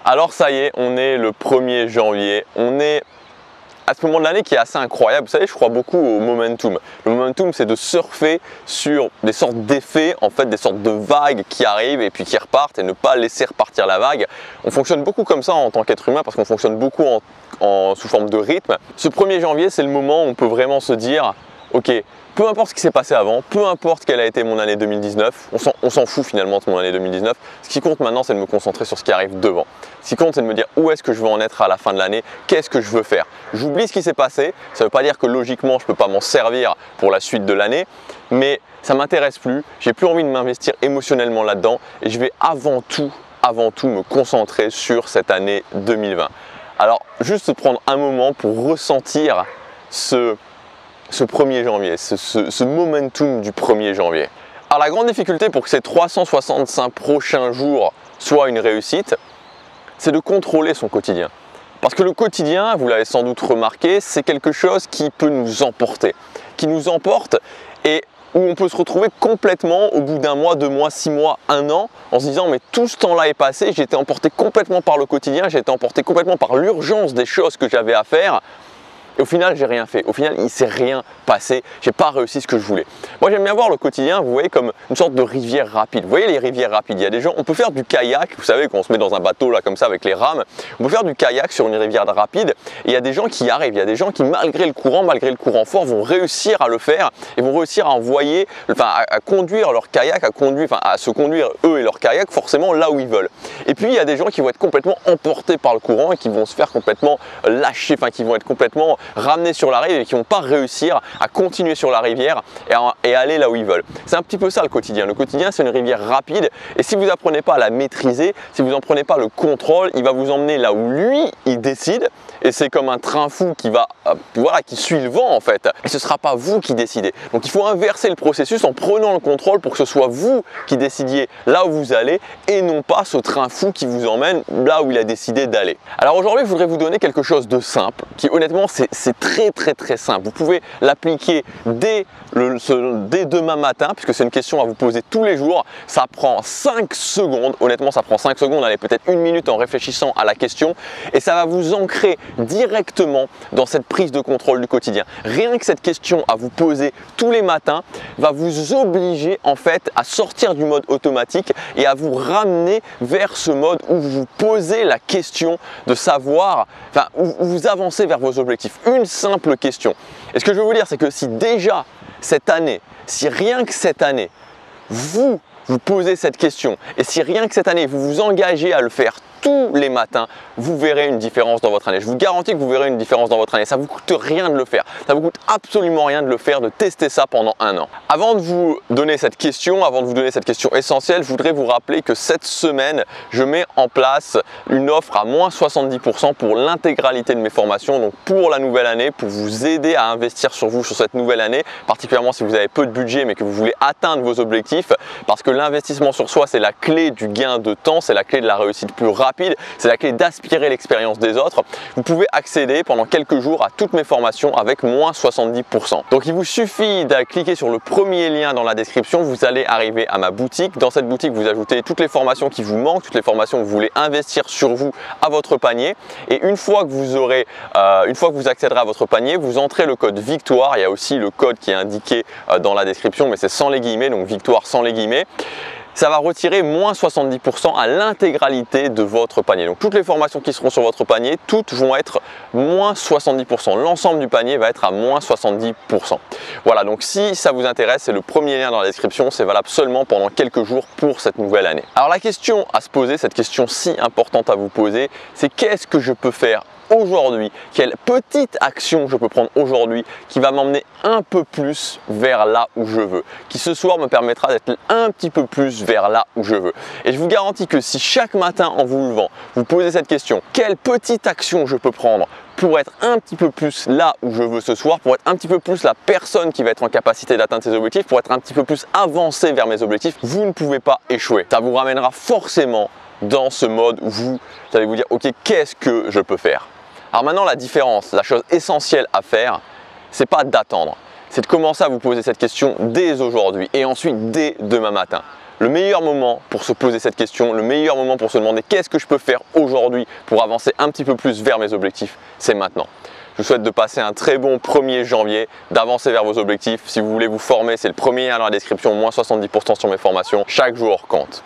Alors ça y est, on est le 1er janvier, on est à ce moment de l'année qui est assez incroyable. Vous savez, je crois beaucoup au momentum. Le momentum, c'est de surfer sur des sortes d'effets, en fait, des sortes de vagues qui arrivent et puis qui repartent et ne pas laisser repartir la vague. On fonctionne beaucoup comme ça en tant qu'être humain parce qu'on fonctionne beaucoup sous forme de rythme. Ce 1er janvier, c'est le moment où on peut vraiment se dire, ok, peu importe ce qui s'est passé avant, peu importe quelle a été mon année 2019, on s'en fout finalement de mon année 2019. Ce qui compte maintenant, c'est de me concentrer sur ce qui arrive devant. Ce qui compte, c'est de me dire où est-ce que je veux en être à la fin de l'année, qu'est-ce que je veux faire. J'oublie ce qui s'est passé, ça ne veut pas dire que logiquement, je ne peux pas m'en servir pour la suite de l'année, mais ça ne m'intéresse plus, j'ai plus envie de m'investir émotionnellement là-dedans et je vais avant tout me concentrer sur cette année 2020. Alors, juste prendre un moment pour ressentir ce 1er janvier, ce momentum du 1er janvier. Alors la grande difficulté pour que ces 365 prochains jours soient une réussite, c'est de contrôler son quotidien. Parce que le quotidien, vous l'avez sans doute remarqué, c'est quelque chose qui peut nous emporter. Qui nous emporte et où on peut se retrouver complètement au bout d'un mois, 2 mois, 6 mois, 1 an, en se disant mais tout ce temps-là est passé, j'ai été emporté complètement par le quotidien, j'ai été emporté complètement par l'urgence des choses que j'avais à faire. Et au final, j'ai rien fait. Au final, il ne s'est rien passé. J'ai pas réussi ce que je voulais. Moi, j'aime bien voir le quotidien, vous voyez, comme une sorte de rivière rapide. Vous voyez les rivières rapides, il y a des gens, on peut faire du kayak, vous savez, quand on se met dans un bateau là comme ça avec les rames, on peut faire du kayak sur une rivière rapide. Et il y a des gens qui y arrivent, il y a des gens qui, malgré le courant fort, vont réussir à le faire et vont réussir à envoyer, à conduire leur kayak, à se conduire eux et leur kayak forcément là où ils veulent. Et puis, il y a des gens qui vont être complètement emportés par le courant et qui vont se faire complètement lâcher, qui vont être complètement ramener sur la rive et qui ne vont pas réussir à continuer sur la rivière et aller là où ils veulent. C'est un petit peu ça le quotidien. Le quotidien, c'est une rivière rapide et si vous n'apprenez pas à la maîtriser, si vous n'en prenez pas le contrôle, il va vous emmener là où lui, il décide et c'est comme un train fou qui suit le vent en fait. Et ce ne sera pas vous qui décidez. Donc il faut inverser le processus en prenant le contrôle pour que ce soit vous qui décidiez là où vous allez et non pas ce train fou qui vous emmène là où il a décidé d'aller. Alors aujourd'hui, je voudrais vous donner quelque chose de simple qui honnêtement, c'est très simple. Vous pouvez l'appliquer dès demain matin puisque c'est une question à vous poser tous les jours. Ça prend 5 secondes. Honnêtement, ça prend 5 secondes. Allez, peut-être 1 minute en réfléchissant à la question et ça va vous ancrer directement dans cette prise de contrôle du quotidien. Rien que cette question à vous poser tous les matins va vous obliger en fait à sortir du mode automatique et à vous ramener vers ce mode où vous vous posez la question de savoir, où vous avancez vers vos objectifs. Une simple question. Et ce que je veux vous dire, c'est que si déjà cette année, si rien que cette année, vous posez cette question et si rien que cette année, vous vous engagez à le faire tous les matins, vous verrez une différence dans votre année. Je vous garantis que vous verrez une différence dans votre année. Ça ne vous coûte rien de le faire. Ça ne vous coûte absolument rien de le faire, de tester ça pendant 1 an. Avant de vous donner cette question, essentielle, je voudrais vous rappeler que cette semaine, je mets en place une offre à moins 70% pour l'intégralité de mes formations. Donc pour la nouvelle année, pour vous aider à investir sur vous sur cette nouvelle année, particulièrement si vous avez peu de budget mais que vous voulez atteindre vos objectifs, parce que l'investissement sur soi, c'est la clé du gain de temps, c'est la clé de la réussite plus rapide. C'est la clé d'aspirer l'expérience des autres. Vous pouvez accéder pendant quelques jours à toutes mes formations avec moins 70%. Donc il vous suffit de cliquer sur le premier lien dans la description, vous allez arriver à ma boutique. Dans cette boutique, vous ajoutez toutes les formations qui vous manquent, toutes les formations que vous voulez investir sur vous à votre panier. Et une fois que vous accéderez à votre panier, vous entrez le code VICTOIRE. Il y a aussi le code qui est indiqué dans la description, mais c'est sans les guillemets, donc VICTOIRE sans les guillemets. Ça va retirer moins 70% à l'intégralité de votre panier. Donc toutes les formations qui seront sur votre panier, toutes vont être moins 70%. L'ensemble du panier va être à moins 70%. Voilà, donc si ça vous intéresse, c'est le premier lien dans la description. C'est valable seulement pendant quelques jours pour cette nouvelle année. Alors la question à se poser, cette question si importante à vous poser, c'est qu'est-ce que je peux faire aujourd'hui, quelle petite action je peux prendre aujourd'hui qui va m'emmener un peu plus vers là où je veux, qui ce soir me permettra d'être un petit peu plus vers là où je veux. Et je vous garantis que si chaque matin en vous levant, vous posez cette question, quelle petite action je peux prendre pour être un petit peu plus là où je veux ce soir, pour être un petit peu plus la personne qui va être en capacité d'atteindre ses objectifs, pour être un petit peu plus avancé vers mes objectifs, vous ne pouvez pas échouer. Ça vous ramènera forcément dans ce mode où vous allez vous dire, ok, qu'est-ce que je peux faire ? Alors maintenant, la différence, la chose essentielle à faire, c'est pas d'attendre, c'est de commencer à vous poser cette question dès aujourd'hui et ensuite dès demain matin. le meilleur moment pour se poser cette question, le meilleur moment pour se demander qu'est-ce que je peux faire aujourd'hui pour avancer un petit peu plus vers mes objectifs, c'est maintenant. Je vous souhaite de passer un très bon 1er janvier, d'avancer vers vos objectifs. Si vous voulez vous former, c'est le premier lien dans la description, moins 70% sur mes formations. Chaque jour compte.